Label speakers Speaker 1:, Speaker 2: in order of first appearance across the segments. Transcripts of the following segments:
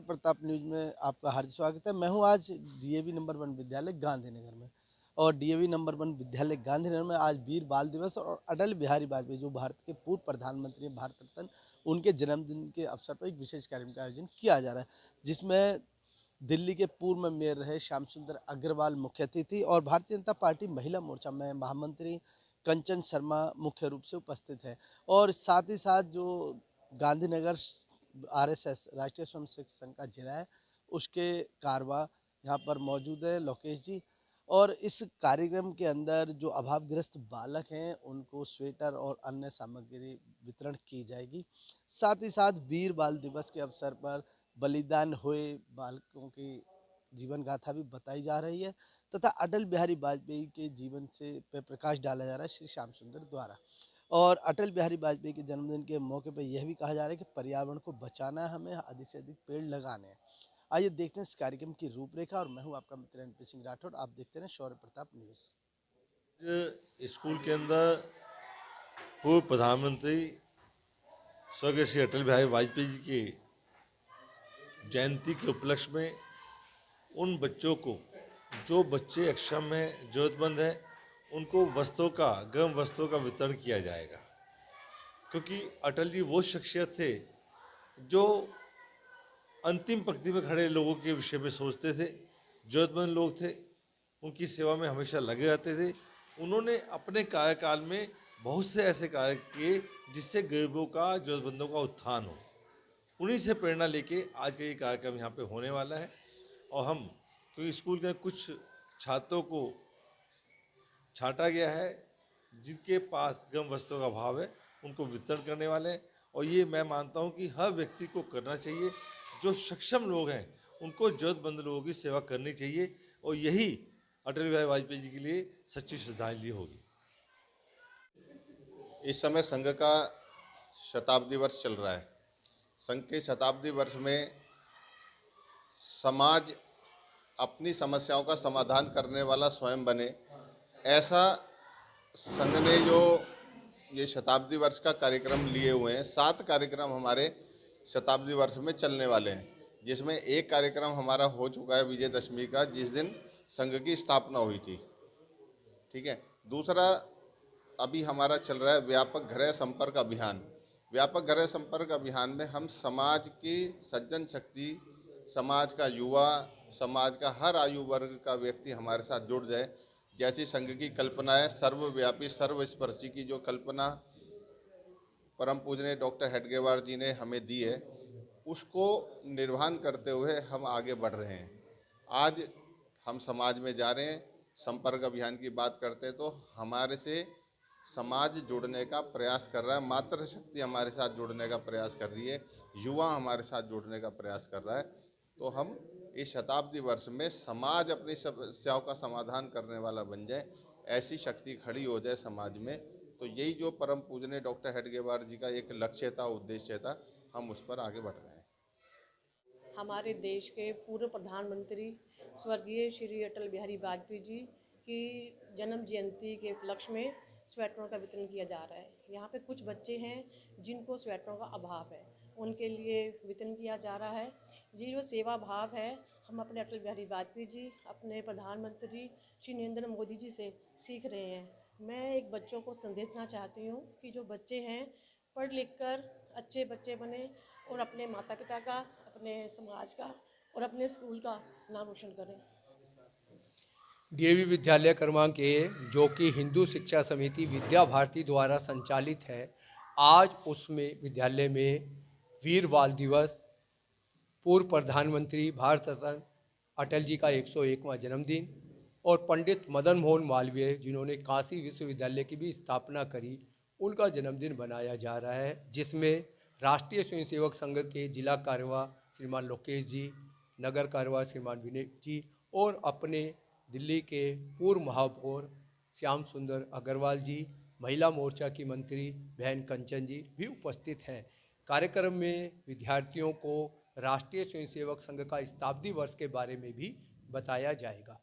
Speaker 1: Pratap news में आपका हार्दिक स्वागत है। मैं हूं आज डीएवी नंबर 1 विद्यालय गांधीनगर में। और डीएवी नंबर 1 विद्यालय गांधीनगर में आज वीर बाल दिवस और अटल बिहारी वाजपेयी जो भारत के पूर्व प्रधानमंत्री हैं, भारत रत्न, उनके जन्मदिन के अवसर पर एक विशेष कार्यक्रम का आयोजन किया जा रहा है, जिसमें दिल्ली के पूर्व में मेयर रहे श्याम सुंदर अग्रवाल मुख्य अतिथि और भारतीय जनता पार्टी महिला मोर्चा में महामंत्री कंचन शर्मा मुख्य रूप से उपस्थित है। और साथ ही साथ जो गांधीनगर आरएसएस राष्ट्रीय स्वयंसेवक संघ का जिला है, उसके कारवा यहाँ पर मौजूद है लोकेश जी। और इस कार्यक्रम के अंदर जो अभावग्रस्त बालक हैं उनको स्वेटर और अन्य सामग्री वितरण की जाएगी। साथ ही साथ वीर बाल दिवस के अवसर पर बलिदान हुए बालकों की जीवन गाथा भी बताई जा रही है तथा अटल बिहारी वाजपेयी के जीवन से पे प्रकाश डाला जा रहा है श्री श्याम सुंदर द्वारा। और अटल बिहारी वाजपेयी के जन्मदिन के मौके पर यह भी कहा जा रहा है कि पर्यावरण को बचाना है, हमें अधिक से अधिक पेड़ लगाने हैं। आइए देखते हैं इस कार्यक्रम की रूपरेखा। और मैं हूं आपका मित्र एनपी सिंह राठौड़, आप देखते हैं शौर्य प्रताप न्यूज़।
Speaker 2: स्कूल के अंदर पूर्व प्रधानमंत्री स्वर्गीय श्री अटल बिहारी वाजपेयी जी की जयंती के उपलक्ष्य में उन बच्चों को जो बच्चे अक्षम हैं, जरूरतमंद हैं, उनको वस्त्रों का गर्म वस्त्रों का वितरण किया जाएगा। क्योंकि अटल जी वो शख्सियत थे जो अंतिम पंक्ति में खड़े लोगों के विषय में सोचते थे, जरूरतमंद लोग थे, उनकी सेवा में हमेशा लगे रहते थे। उन्होंने अपने कार्यकाल में बहुत से ऐसे कार्य किए जिससे गरीबों का, जरूरतमंदों का उत्थान हो। उन्हीं से प्रेरणा लेके आज का ये कार्यक्रम यहाँ पे होने वाला है। और हम क्योंकि स्कूल के कुछ छात्रों को छांटा गया है जिनके पास गर्म वस्त्रों का अभाव है, उनको वितरण करने वाले हैं। और ये मैं मानता हूँ कि हर व्यक्ति को करना चाहिए। जो सक्षम लोग हैं उनको जरूरतमंद लोगों की सेवा करनी चाहिए और यही अटल बिहारी वाजपेयी जी के लिए सच्ची श्रद्धांजलि होगी।
Speaker 3: इस समय संघ का शताब्दी वर्ष चल रहा है। संघ के शताब्दी वर्ष में समाज अपनी समस्याओं का समाधान करने वाला स्वयं बने, ऐसा संघ ने जो ये शताब्दी वर्ष का कार्यक्रम लिए हुए हैं। 7 कार्यक्रम हमारे शताब्दी वर्ष में चलने वाले हैं, जिसमें एक कार्यक्रम हमारा हो चुका है विजयदशमी का, जिस दिन संघ की स्थापना हुई थी। ठीक है। दूसरा अभी हमारा चल रहा है व्यापक गृह संपर्क अभियान। व्यापक गृह संपर्क अभियान में हम समाज की सज्जन शक्ति, समाज का युवा, समाज का हर आयु वर्ग का व्यक्ति हमारे साथ जुड़ जाए। जैसी संघ की कल्पना है, सर्वव्यापी सर्वस्पर्शी की जो कल्पना परम पूजनीय डॉक्टर हेडगेवार जी ने हमें दी है, उसको निर्वहन करते हुए हम आगे बढ़ रहे हैं। आज हम समाज में जा रहे हैं, संपर्क अभियान की बात करते हैं तो हमारे से समाज जुड़ने का प्रयास कर रहा है, मातृशक्ति हमारे साथ जुड़ने का प्रयास कर रही है, युवा हमारे साथ जुड़ने का प्रयास कर रहा है। तो हम इस शताब्दी वर्ष में समाज अपनी समस्याओं का समाधान करने वाला बन जाए, ऐसी शक्ति खड़ी हो जाए समाज में। तो यही जो परम पूजनीय डॉक्टर हेडगेवार जी का एक लक्ष्य था, उद्देश्य था, हम उस पर आगे बढ़ रहे हैं।
Speaker 4: हमारे देश के पूर्व प्रधानमंत्री स्वर्गीय श्री अटल बिहारी वाजपेयी जी की जन्म जयंती के उपलक्ष्य में स्वेटरों का वितरण किया जा रहा है। यहाँ पे कुछ बच्चे हैं जिनको स्वेटरों का अभाव है, उनके लिए वितरण किया जा रहा है। ये जो सेवा भाव है, हम अपने अटल बिहारी वाजपेयी जी, अपने प्रधानमंत्री श्री नरेंद्र मोदी जी से सीख रहे हैं। मैं एक बच्चों को संदेश देना चाहती हूँ कि जो बच्चे हैं पढ़ लिख कर अच्छे बच्चे बने और अपने माता पिता का, अपने समाज का और अपने स्कूल का नाम रोशन करें।
Speaker 5: डीएवी विद्यालय क्रमांक ए, जो कि हिंदू शिक्षा समिति विद्या भारती द्वारा संचालित है, आज उसमें विद्यालय में वीर बाल दिवस, पूर्व प्रधानमंत्री भारत रत्न अटल जी का 101वां जन्मदिन और पंडित मदन मोहन मालवीय जिन्होंने काशी विश्वविद्यालय की भी स्थापना करी, उनका जन्मदिन बनाया जा रहा है। जिसमें राष्ट्रीय स्वयंसेवक संघ के जिला कारवा श्रीमान लोकेश जी, नगर कारवा श्रीमान विनय जी और अपने दिल्ली के पूर्व महापौर श्याम सुंदर अग्रवाल जी, महिला मोर्चा की मंत्री बहन कंचन जी भी उपस्थित हैं। कार्यक्रम में विद्यार्थियों को राष्ट्रीय स्वयंसेवक संघ का शताब्दी वर्ष के बारे में भी बताया जाएगा।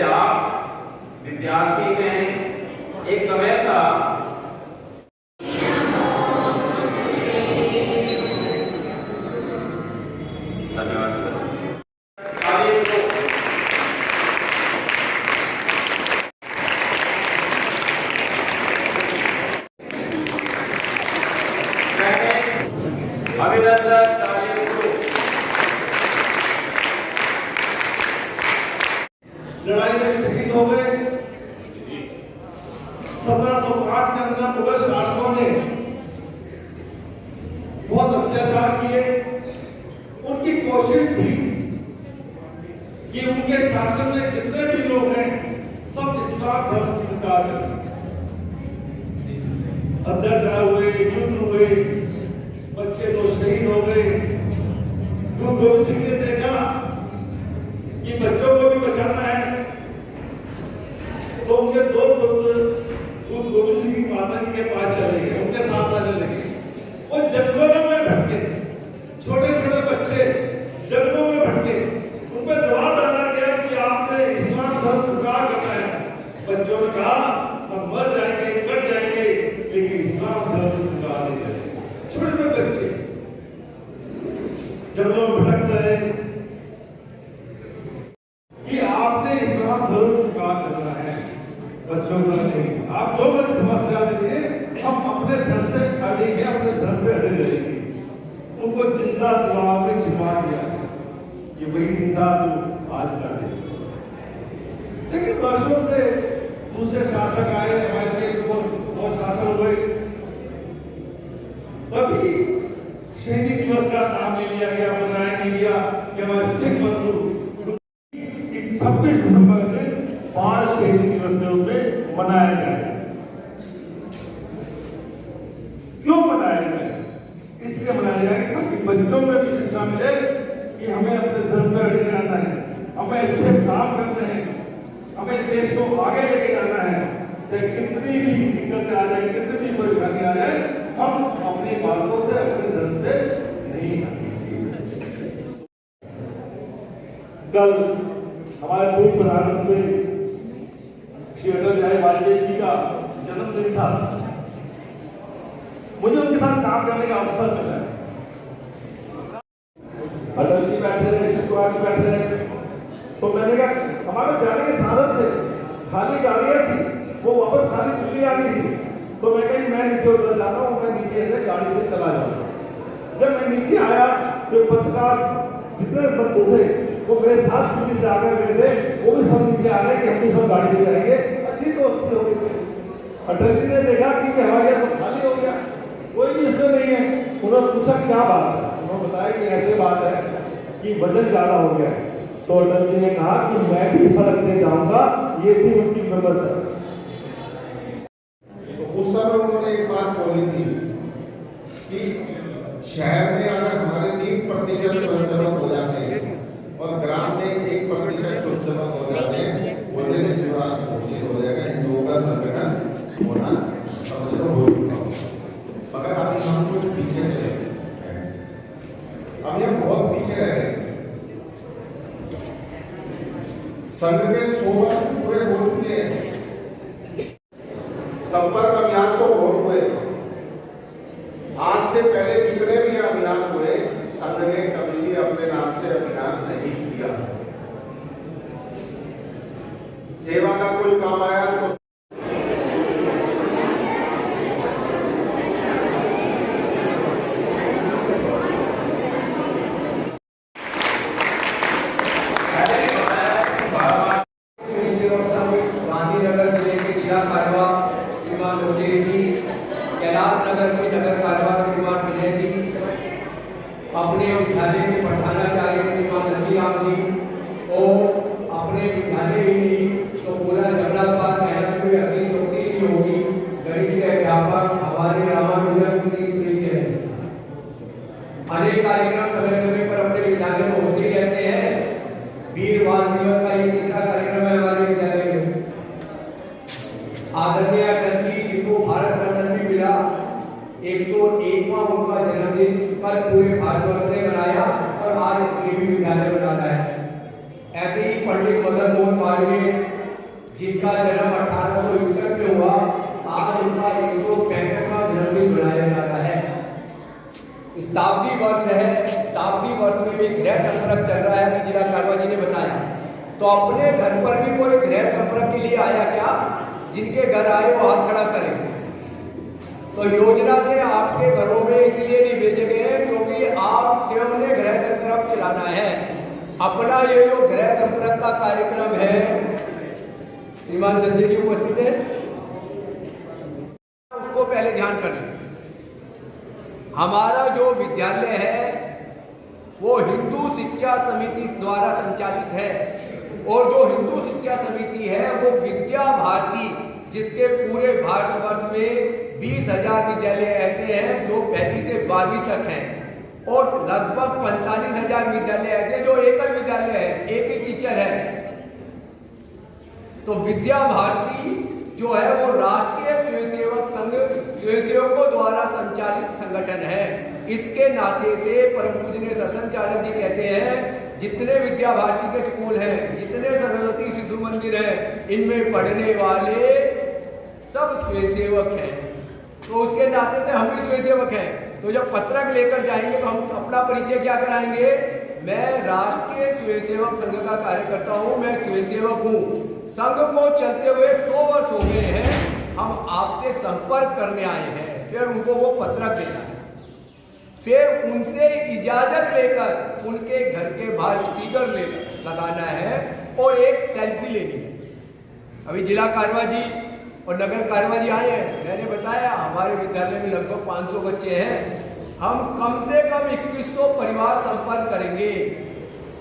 Speaker 6: जैसे आप विद्यार्थी हैं, एक समय था अभिनंदन तालियों को।
Speaker 7: लड़ाई में शहीद हो गए। 1705 के अंदर मुगल शासकों ने बहुत अत्याचार किए। उनकी कोशिश थी कि उनके शासन में जितने भी लोग हैं सब इस्लाम धर्म स्वीकार करें। अत्याचार हुए, युद्ध हुए, बच्चे तो शहीद हो गए। गुरु गोविंद सिंह ने देखा कि बच्चों को भी बचाना है, तो उनके दो पुत्र गुरु गोविंद सिंह की माता जी के पास चले गए, उनके साथ आने लगे। वो जंगलों में भटके, छोटे छोटे बच्चे जंगलों में भटके, उन पर दबाव डाला गया कि आपने इस्लाम धर्म स्वीकार करना है। बच्चों ने कहा हम मर जाएंगे, कट जाएंगे, लेकिन इस्लाम धर्म स्वीकार नहीं करेंगे। छोटे बच्चे जंगलों में भटक रहे कि आपने इस्लाम धर्म स्वीकार करना है। बच्चों को नहीं, आप जो भी समस्या दीजिए, हम अपने धर्म से अड़ेंगे, अपने धर्म पे अड़े रहेंगे। उनको जिंदा तलाब में छिपा दिया, ये वही जिंदा तो आज कर दे। लेकिन वर्षों से दूसरे शासक आए, हमारे देश को बहुत शासन हुए, तभी शहीदी दिवस का नाम ले लिया गया, मनाया नहीं गया कि हमारे सिख बंधु 26 दिसंबर के दिन 5 शहीदी दिवस के रूप में मनाया जाए। क्यों मनाया जाए? इसलिए मनाया जाए ताकि बच्चों में भी शिक्षा मिले कि हमें अपने धर्म में अड़े रहना है, हमें अच्छे काम करने हैं, हमें देश को आगे लेके जाना है। चाहे कितनी भी दिक्कतें आ जाए, कितनी भी परेशानी आ जाए, हम अपनी बातों से, अपने धर्म से नहीं हटेंगे। कल हमारे पूर्व प्रधानमंत्री श्री अटल बिहारी वाजपेयी जी का जन्मदिन था। मुझे उनके साथ काम करने का अवसर मिला है। अटल जी बैठे रहे, शिवकुमार जी बैठे रहे, तो मैंने कहा हमारे जाने के साधन थे, खाली गाड़ियां थी, वो वापस खाली दिल्ली आ गई थी, तो मैं कहीं मैं नीचे उतर जाता हूँ, मैं नीचे से गाड़ी से चला जाऊंगा। जब मैं नीचे आया तो पत्रकार जितने बंधु थे वो मेरे साथ दिल्ली से आगे गए थे, वो भी सब नीचे आ गए कि हम भी सब गाड़ी ले जाएंगे। अच्छी दोस्ती हो गई। अटल जी ने देखा कि हवाई अड्डा तो खाली हो गया, कोई भी इसमें नहीं है। उन्होंने पूछा क्या बात है, उन्होंने बताया कि ऐसे बात है कि वजन ज्यादा हो गया है। तो अटल जी ने कहा कि मैं भी सड़क से जाऊंगा, ये भी उनकी व्यवस्था।
Speaker 3: उस समय उन्होंने एक बात बोली थी कि शहर में अगर हमारे 3% स्वयंसेवक हो जाते हैं और ग्राम में 1% स्वयंसेवक हो जाते हैं, बोलने से जुड़ा हो जाएगा, हिंदुओं का संगठन होना समझ लो हो चुका हो। मगर अभी हम कुछ पीछे चले, अब ये बहुत पीछे रह गए। संघ के 100 वर्ष पूरे हो चुके हैं। संपर्क अभियान तो बहुत हुए, आज से पहले कितने भी अभियान हुए, संघ ने कभी भी अपने नाम से अभियान नहीं किया। सेवा का कोई काम आया तो
Speaker 5: गांधीनगर जिले के जिला कारवा श्रीमान लोटेरी जी, कैलाश नगर के नगर कारवा श्रीमान विजय जी, अपने विद्यालय में पढ़ाना चाह रहे श्रीमान नंदीराम जी, और अपने विद्यालय में ही तो पूरा जबलाबाद मेहनत में अतिशोक्ति जी होगी। गणित के अध्यापक हमारे रामानुजन जी हैं। अनेक कार्यक्रम समय समय पर अपने विद्यालय में होते रहते हैं। वीर बाल दिवस का ये तीसरा कार्यक्रम है हमारे विद्यालय में। आदरणीय अटल जी जिनको भारत रत्न भी मिला, 101वां उनका जन्मदिन कल पूरे भारतवर्ष ने मनाया और आज ये भी विद्यालय मनाता है। ऐसे ही पंडित मदन मोहन मालवीय जिनका जन्म 1861 में हुआ, आज उनका 165वां जन्मदिन मनाया जा रहा है। शताब्दी वर्ष है, शताब्दी वर्ष में भी गृह संपर्क चल रहा है, जिला कारवा जी ने बताया। तो अपने घर पर भी कोई गृह संपर्क के लिए आया क्या? जिनके घर आए वो हाथ खड़ा करें। तो योजना से आपके घरों में इसलिए नहीं भेजे गए क्योंकि आप स्वयं ने गृह संपर्क चलाना है। अपना ये जो गृह संपर्क का कार्यक्रम है, श्रीमान संजय जी उपस्थित है, उसको पहले ध्यान कर लें। हमारा जो विद्यालय है वो हिंदू शिक्षा समिति द्वारा संचालित है, और जो हिंदू शिक्षा समिति है वो विद्या भारती, जिसके पूरे भारतवर्ष में 20,000 विद्यालय ऐसे हैं जो 1ली से 12वीं तक हैं, और लगभग 45,000 विद्यालय ऐसे जो एकल विद्यालय है, एक ही टीचर है। तो विद्या भारती जो है वो राष्ट्रीय स्वयंसेवक संघ स्वयंसेवकों द्वारा संचालित संगठन है। इसके नाते से परम पूजनीय सरसंघचालक जी कहते हैं, जितने विद्या भारती के स्कूल हैं, जितने सरस्वती शिशु मंदिर हैं, इनमें पढ़ने वाले सब स्वयंसेवक हैं। तो उसके नाते से हम भी स्वयंसेवक हैं। तो जब पत्रक लेकर जाएंगे तो हम अपना परिचय क्या कराएंगे? मैं राष्ट्रीय स्वयंसेवक संघ का कार्यकर्ता हूँ, मैं स्वयंसेवक हूँ। संघ को चलते हुए 100 वर्ष हो गए हैं, हम आपसे संपर्क करने आए हैं। फिर उनको वो पत्रक देना है, फिर उनसे इजाजत लेकर उनके घर के बाहर स्टिकर लगाना है और एक सेल्फी लेनी है। अभी जिला कारवा जी और नगर कारवा जी आए हैं, मैंने बताया हमारे विद्यालय में लगभग 500 बच्चे हैं, हम कम से कम 2100 परिवार संपर्क करेंगे।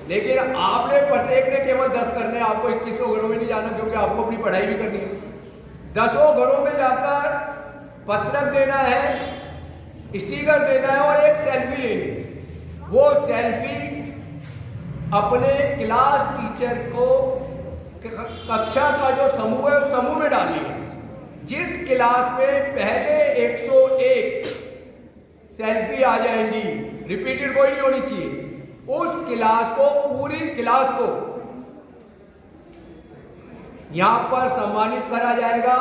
Speaker 5: लेकिन आपने प्रत्येक ने केवल 10 करने, आपको 2100 घरों में नहीं जाना, क्योंकि आपको अपनी पढ़ाई भी करनी है। 10 घरों में जाकर पत्रक देना है, स्टिकर देना है और एक सेल्फी लेनी। वो सेल्फी अपने क्लास टीचर को, कक्षा का जो समूह है उस समूह में डालनी है। जिस क्लास में पहले 101 सेल्फी आ जाएंगी, रिपीटेड कोई नहीं होनी चाहिए, उस क्लास को, पूरी क्लास को यहां पर सम्मानित करा जाएगा।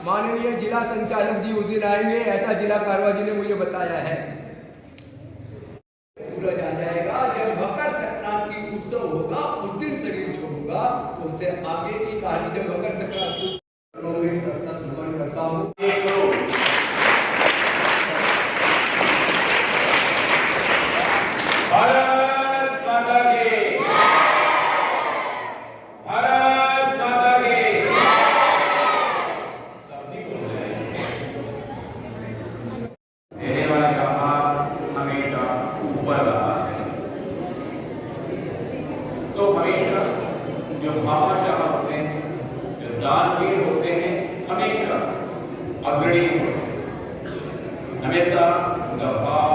Speaker 5: माननीय जिला संचालक जी उस दिन आएंगे, ऐसा जिला कारवा जी ने मुझे बताया है। सूरज आ जाएगा जब मकर संक्रांति उत्सव होगा, उस दिन शरीर छोड़ूंगा। तो उससे आगे की कहानी जब मकर संक्रांति नमन करता हूँ।
Speaker 6: तो हमेशा जो भामाशाह होते हैं, जो दानवीर होते हैं, हमेशा अग्रणी होते हैं, हमेशा उनका भाव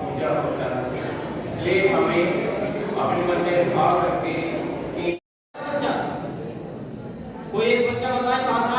Speaker 6: ऊंचा होता है। इसलिए हमें अपने मन में भाव रखें कि कोई एक बच्चा बताए कहाँ से